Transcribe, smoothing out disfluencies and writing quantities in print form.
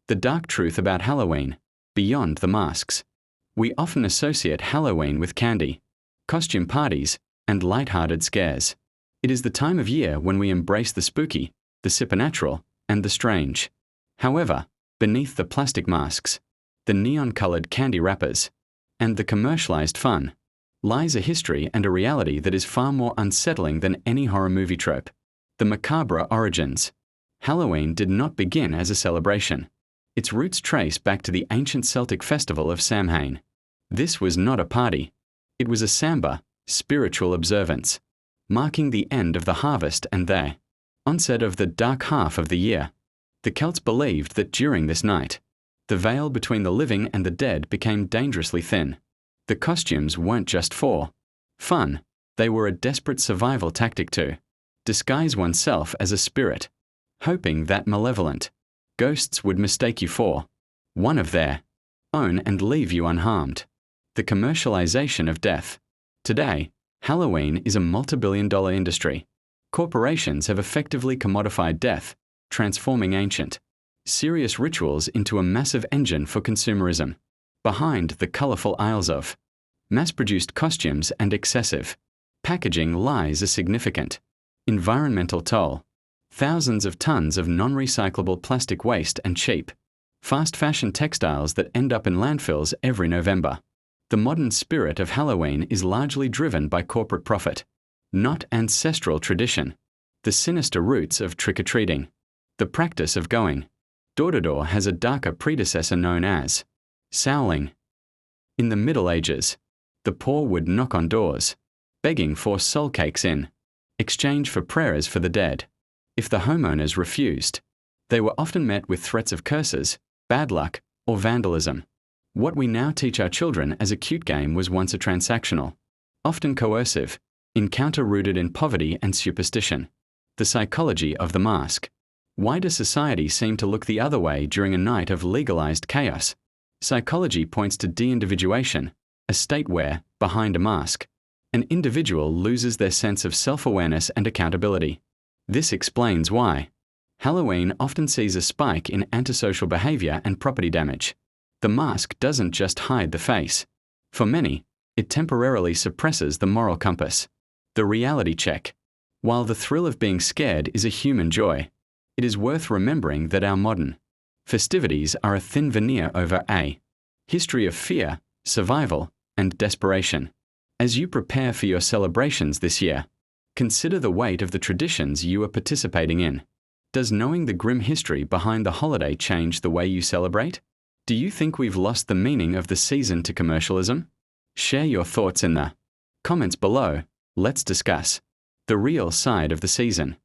The dark truth about Halloween, beyond the masks. We often associate Halloween with candy, costume parties, and light-hearted scares. It is the time of year when we embrace the spooky, the supernatural, and the strange. However, beneath the plastic masks, the neon-colored candy wrappers, and the commercialized fun, lies a history and a reality that is far more unsettling than any horror movie trope. The macabre origins. Halloween did not begin as a celebration. Its roots trace back to the ancient Celtic festival of Samhain. This was not a party. It was a somber, spiritual observance, marking the end of the harvest and the onset of the dark half of the year. The Celts believed that during this night, the veil between the living and the dead became dangerously thin. The costumes weren't just for fun, they were a desperate survival tactic to disguise oneself as a spirit, hoping that malevolent ghosts would mistake you for one of their own and leave you unharmed. The commercialization of death. Today, Halloween is a multi-billion-dollar industry. Corporations have effectively commodified death, transforming ancient, serious rituals into a massive engine for consumerism. Behind the colorful aisles of mass-produced costumes and excessive packaging lies a significant environmental toll. Thousands of tons of non-recyclable plastic waste and cheap, fast-fashion textiles that end up in landfills every November. The modern spirit of Halloween is largely driven by corporate profit, not ancestral tradition. The sinister roots of trick-or-treating. The practice of going door-to-door has a darker predecessor known as sowling. In the Middle Ages, the poor would knock on doors, begging for soul cakes in exchange for prayers for the dead. If the homeowners refused, they were often met with threats of curses, bad luck, or vandalism. What we now teach our children as a cute game was once a transactional, often coercive, encounter rooted in poverty and superstition. The psychology of the mask. Why does society seem to look the other way during a night of legalized chaos? Psychology points to de-individuation, a state where, behind a mask, an individual loses their sense of self-awareness and accountability. This explains why Halloween often sees a spike in antisocial behavior and property damage. The mask doesn't just hide the face. For many, it temporarily suppresses the moral compass. The reality check. While the thrill of being scared is a human joy, it is worth remembering that our modern festivities are a thin veneer over a history of fear, survival, and desperation. As you prepare for your celebrations this year, consider the weight of the traditions you are participating in. Does knowing the grim history behind the holiday change the way you celebrate? Do you think we've lost the meaning of the season to commercialism? Share your thoughts in the comments below. Let's discuss the real side of the season.